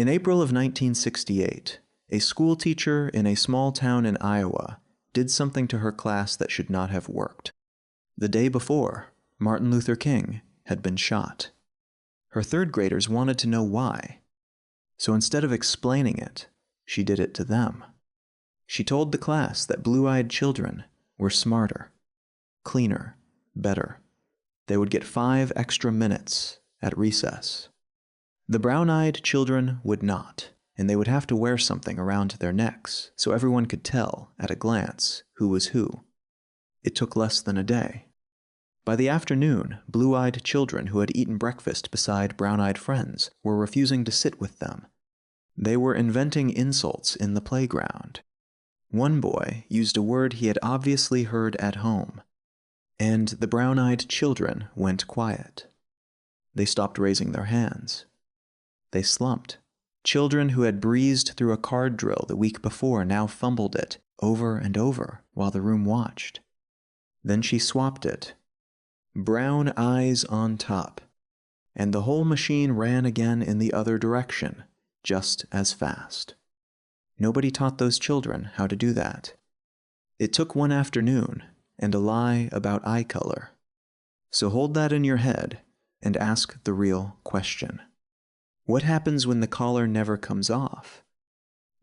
In April of 1968, a schoolteacher in a small town in Iowa did something to her class that should not have worked. The day before, Martin Luther King had been shot. Her third graders wanted to know why. So instead of explaining it, she did it to them. She told the class that blue-eyed children were smarter, cleaner, better. They would get 5 extra minutes at recess. The brown-eyed children would not, and they would have to wear something around their necks so everyone could tell at a glance who was who. It took less than a day. By the afternoon, blue-eyed children who had eaten breakfast beside brown-eyed friends were refusing to sit with them. They were inventing insults in the playground. One boy used a word he had obviously heard at home, and the brown-eyed children went quiet. They stopped raising their hands. They slumped. Children who had breezed through a card drill the week before now fumbled it over and over while the room watched. Then she swapped it. Brown eyes on top, and the whole machine ran again in the other direction, just as fast. Nobody taught those children how to do that. It took one afternoon and a lie about eye color. So hold that in your head and ask the real question. What happens when the collar never comes off?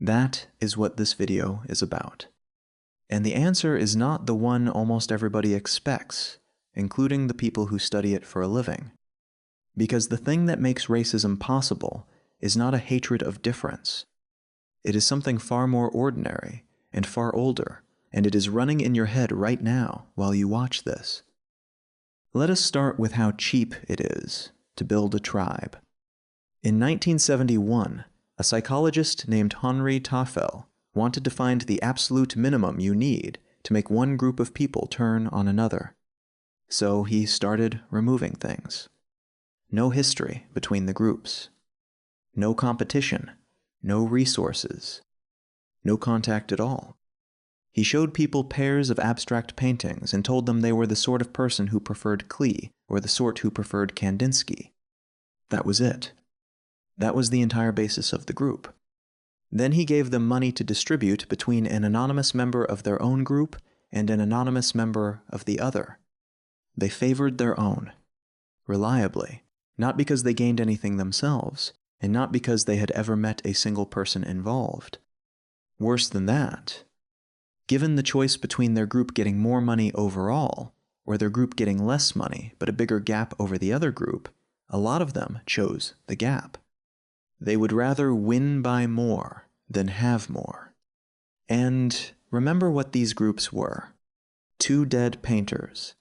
That is what this video is about. And the answer is not the one almost everybody expects, including the people who study it for a living. Because the thing that makes racism possible is not a hatred of difference. It is something far more ordinary and far older, and it is running in your head right now while you watch this. Let us start with how cheap it is to build a tribe. In 1971, a psychologist named Henri Tafel wanted to find the absolute minimum you need to make one group of people turn on another. So he started removing things. No history between the groups. No competition. No resources. No contact at all. He showed people pairs of abstract paintings and told them they were the sort of person who preferred Klee or the sort who preferred Kandinsky. That was it. That was the entire basis of the group. Then he gave them money to distribute between an anonymous member of their own group and an anonymous member of the other. They favored their own, reliably, not because they gained anything themselves, and not because they had ever met a single person involved. Worse than that, given the choice between their group getting more money overall, or their group getting less money but a bigger gap over the other group, a lot of them chose the gap. They would rather win by more than have more. And remember what these groups were. 2 dead painters,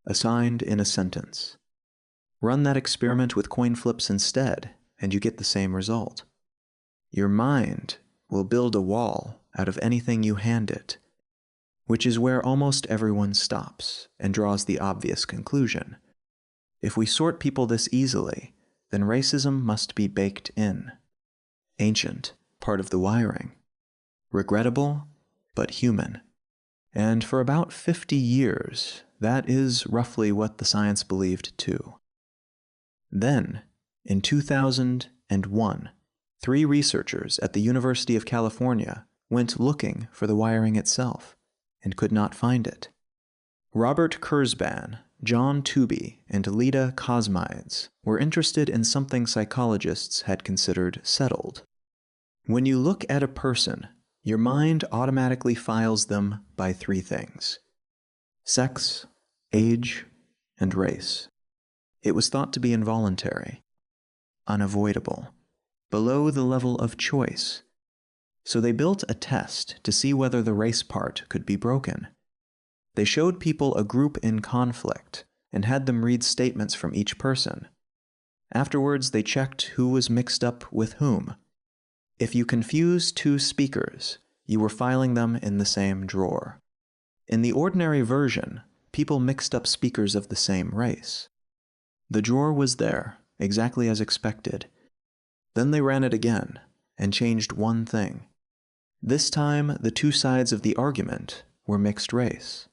assigned in a sentence. Run that experiment with coin flips instead, and you get the same result. Your mind will build a wall out of anything you hand it, which is where almost everyone stops and draws the obvious conclusion. If we sort people this easily, then racism must be baked in. Ancient, part of the wiring. Regrettable, but human. And for about 50 years, that is roughly what the science believed too. Then, in 2001, 3 researchers at the University of California went looking for the wiring itself and could not find it. Robert Kurzban, John Tooby, and Lida Kosmides were interested in something psychologists had considered settled. When you look at a person, your mind automatically files them by 3 things: sex, age, and race. It was thought to be involuntary, unavoidable, below the level of choice. So they built a test to see whether the race part could be broken. They showed people a group in conflict and had them read statements from each person. Afterwards, they checked who was mixed up with whom. If you confuse 2 speakers, you were filing them in the same drawer. In the ordinary version, people mixed up speakers of the same race. The drawer was there, exactly as expected. Then they ran it again, and changed one thing. This time, the 2 sides of the argument were mixed race.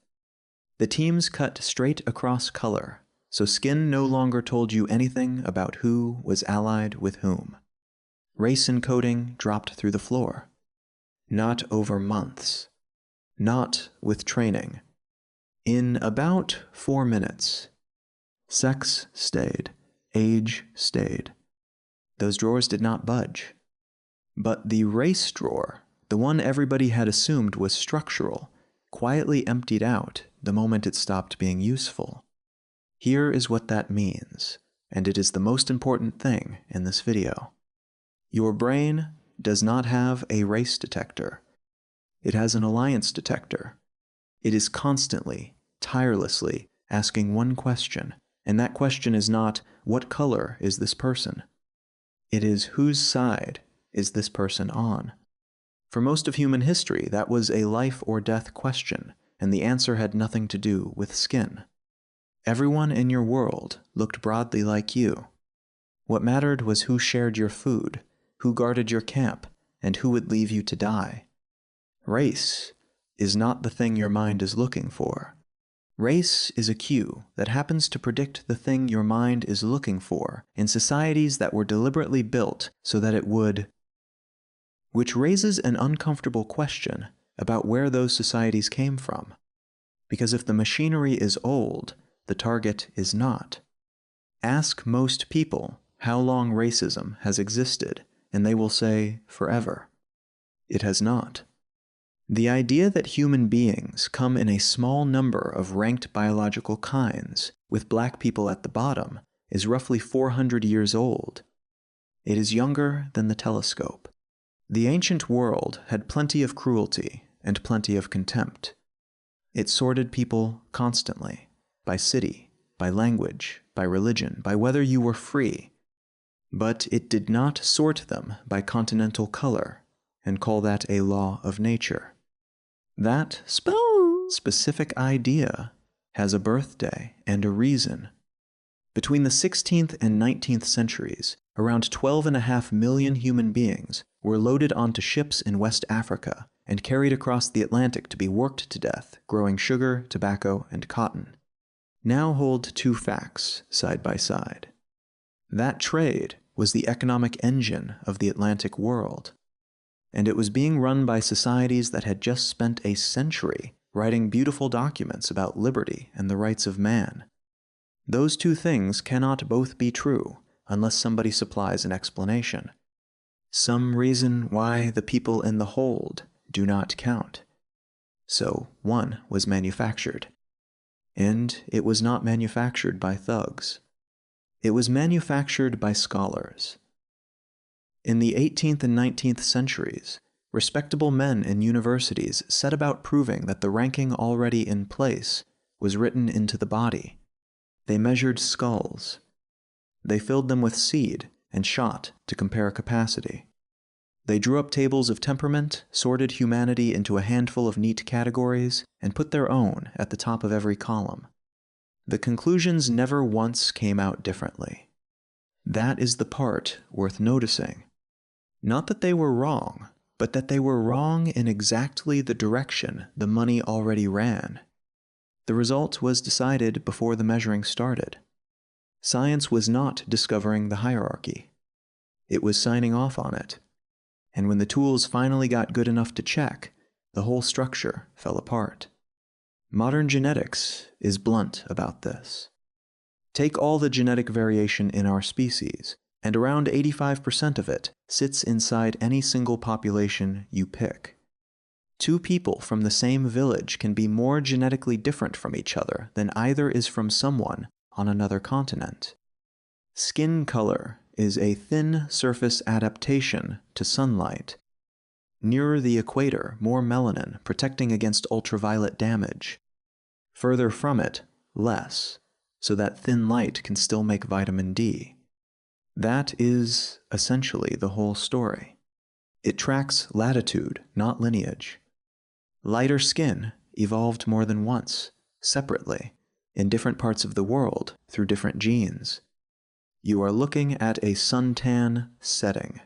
The teams cut straight across color, so skin no longer told you anything about who was allied with whom. Race encoding dropped through the floor. Not over months. Not with training. In about 4 minutes. Sex stayed. Age stayed. Those drawers did not budge. But the race drawer, the one everybody had assumed was structural, quietly emptied out the moment it stopped being useful. Here is what that means, and it is the most important thing in this video. Your brain does not have a race detector. It has an alliance detector. It is constantly, tirelessly asking one question, and that question is not, what color is this person? It is, whose side is this person on? For most of human history, that was a life or death question, and the answer had nothing to do with skin. Everyone in your world looked broadly like you. What mattered was who shared your food, who guarded your camp, and who would leave you to die. Race is not the thing your mind is looking for. Race is a cue that happens to predict the thing your mind is looking for in societies that were deliberately built so that it would. Which raises an uncomfortable question about where those societies came from. Because if the machinery is old, the target is not. Ask most people how long racism has existed, and they will say forever. It has not. The idea that human beings come in a small number of ranked biological kinds, with black people at the bottom, is roughly 400 years old. It is younger than the telescope. The ancient world had plenty of cruelty and plenty of contempt. It sorted people constantly, by city, by language, by religion, by whether you were free. But it did not sort them by continental color and call that a law of nature. That specific idea has a birthday and a reason. Between the 16th and 19th centuries, around 12.5 million human beings were loaded onto ships in West Africa and carried across the Atlantic to be worked to death, growing sugar, tobacco, and cotton. Now hold two facts side by side. That trade was the economic engine of the Atlantic world, and it was being run by societies that had just spent a century writing beautiful documents about liberty and the rights of man. Those two things cannot both be true unless somebody supplies an explanation. Some reason why the people in the hold do not count. So one was manufactured. And it was not manufactured by thugs. It was manufactured by scholars. In the 18th and 19th centuries, respectable men in universities set about proving that the ranking already in place was written into the body. They measured skulls. They filled them with seed and shot to compare capacity. They drew up tables of temperament, sorted humanity into a handful of neat categories, and put their own at the top of every column. The conclusions never once came out differently. That is the part worth noticing. Not that they were wrong, but that they were wrong in exactly the direction the money already ran. The result was decided before the measuring started. Science was not discovering the hierarchy. It was signing off on it. And when the tools finally got good enough to check, the whole structure fell apart. Modern genetics is blunt about this. Take all the genetic variation in our species, and around 85% of it sits inside any single population you pick. Two people from the same village can be more genetically different from each other than either is from someone on another continent. Skin color is a thin surface adaptation to sunlight. Nearer the equator, more melanin, protecting against ultraviolet damage. Further from it, less, so that thin light can still make vitamin D. That is essentially the whole story. It tracks latitude, not lineage. Lighter skin evolved more than once, separately, in different parts of the world through different genes. You are looking at a suntan setting,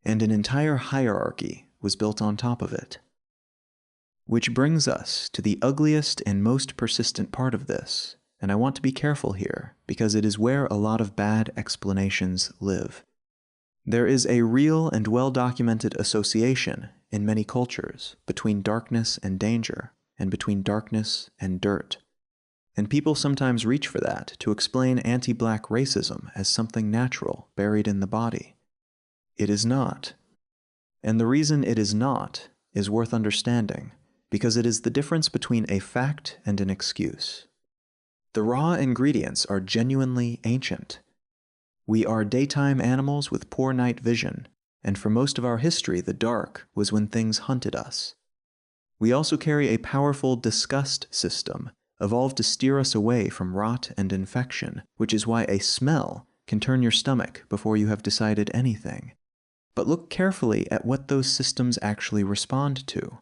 and an entire hierarchy was built on top of it. Which brings us to the ugliest and most persistent part of this, and I want to be careful here because it is where a lot of bad explanations live. There is a real and well-documented association in many cultures between darkness and danger, and between darkness and dirt. And people sometimes reach for that to explain anti-black racism as something natural buried in the body. It is not. And the reason it is not is worth understanding, because it is the difference between a fact and an excuse. The raw ingredients are genuinely ancient. We are daytime animals with poor night vision, and for most of our history the dark was when things hunted us. We also carry a powerful disgust system, evolved to steer us away from rot and infection, which is why a smell can turn your stomach before you have decided anything. But look carefully at what those systems actually respond to.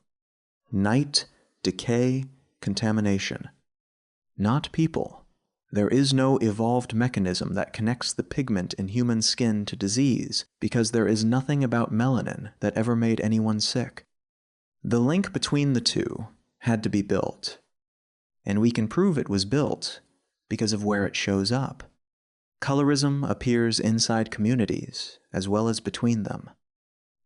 Night, decay, contamination. Not people. There is no evolved mechanism that connects the pigment in human skin to disease, because there is nothing about melanin that ever made anyone sick. The link between the two had to be built. And we can prove it was built because of where it shows up. Colorism appears inside communities as well as between them.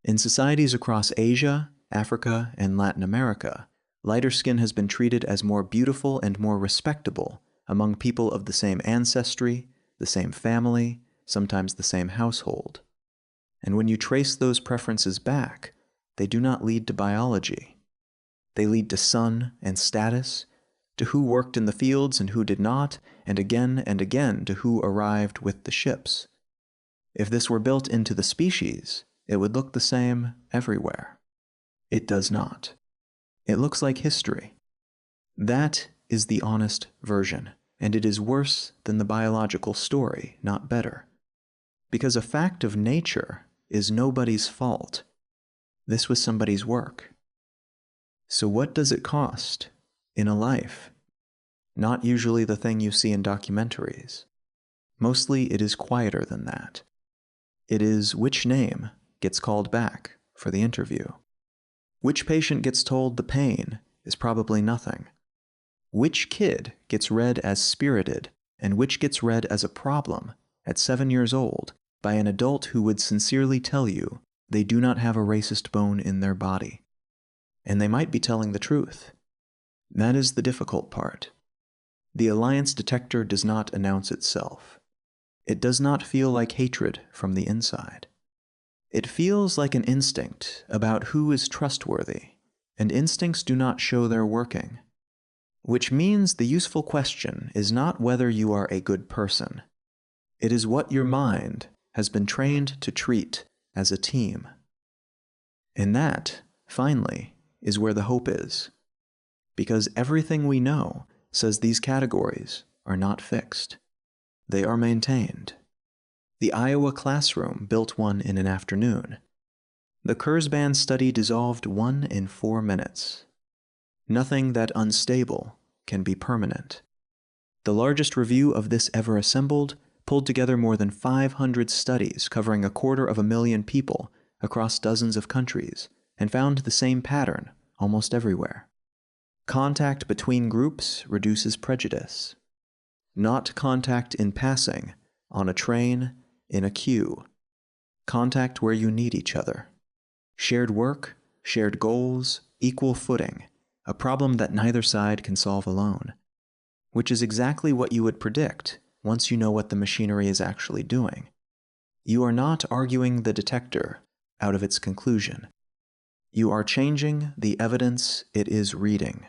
In societies across Asia, Africa, and Latin America, lighter skin has been treated as more beautiful and more respectable among people of the same ancestry, the same family, sometimes the same household. And when you trace those preferences back, they do not lead to biology. They lead to sun and status, to who worked in the fields and who did not, and again to who arrived with the ships. If this were built into the species, it would look the same everywhere. It does not. It looks like history. That is the honest version, and it is worse than the biological story, not better. Because a fact of nature is nobody's fault. This was somebody's work. So what does it cost in a life? Not usually the thing you see in documentaries. Mostly it is quieter than that. It is which name gets called back for the interview. Which patient gets told the pain is probably nothing. Which kid gets read as spirited, and which gets read as a problem at 7 years old by an adult who would sincerely tell you they do not have a racist bone in their body. And they might be telling the truth. That is the difficult part. The alliance detector does not announce itself. It does not feel like hatred from the inside. It feels like an instinct about who is trustworthy, and instincts do not show their working. Which means the useful question is not whether you are a good person. It is what your mind has been trained to treat as a team. And that, finally, is where the hope is. Because everything we know says these categories are not fixed. They are maintained. The Iowa classroom built one in an afternoon. The Kurzban study dissolved one in 4 minutes. Nothing that unstable can be permanent. The largest review of this ever assembled pulled together more than 500 studies covering 250,000 people across dozens of countries, and found the same pattern almost everywhere. Contact between groups reduces prejudice. Not contact in passing, on a train, in a queue. Contact where you need each other. Shared work, shared goals, equal footing, a problem that neither side can solve alone. Which is exactly what you would predict once you know what the machinery is actually doing. You are not arguing the detector out of its conclusion. You are changing the evidence it is reading.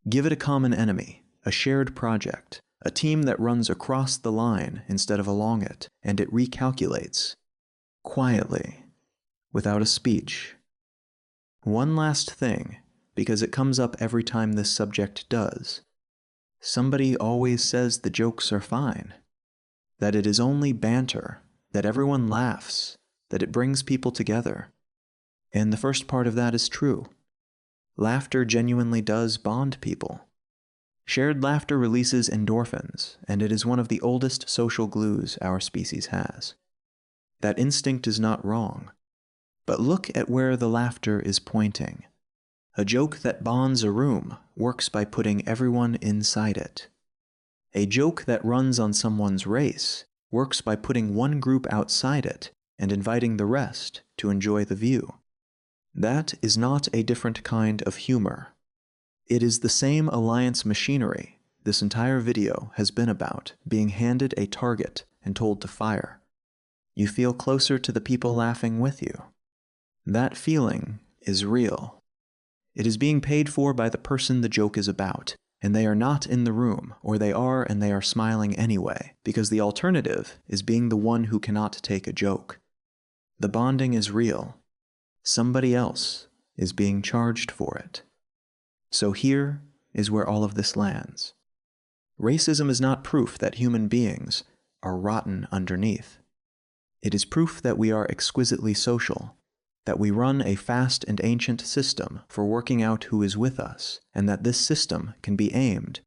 Give it a common enemy, a shared project, a team that runs across the line instead of along it, and it recalculates, quietly, without a speech. One last thing, because it comes up every time this subject does. Somebody always says the jokes are fine, that it is only banter, that everyone laughs, that it brings people together. And the first part of that is true. Laughter genuinely does bond people. Shared laughter releases endorphins, and it is one of the oldest social glues our species has. That instinct is not wrong. But look at where the laughter is pointing. A joke that bonds a room works by putting everyone inside it. A joke that runs on someone's race works by putting one group outside it and inviting the rest to enjoy the view. That is not a different kind of humor. It is the same alliance machinery this entire video has been about being handed a target and told to fire. You feel closer to the people laughing with you. That feeling is real. It is being paid for by the person the joke is about, and they are not in the room, or they are and they are smiling anyway, because the alternative is being the one who cannot take a joke. The bonding is real. Somebody else is being charged for it. So here is where all of this lands. Racism is not proof that human beings are rotten underneath. It is proof that we are exquisitely social, that we run a fast and ancient system for working out who is with us, and that this system can be aimed.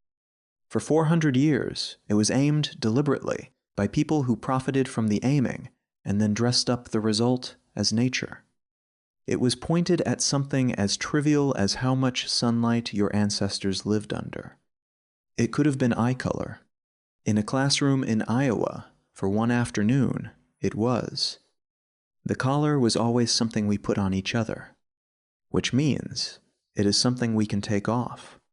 For 400 years, it was aimed deliberately by people who profited from the aiming and then dressed up the result as nature. It was pointed at something as trivial as how much sunlight your ancestors lived under. It could have been eye color. In a classroom in Iowa, for one afternoon, it was. The collar was always something we put on each other, which means it is something we can take off.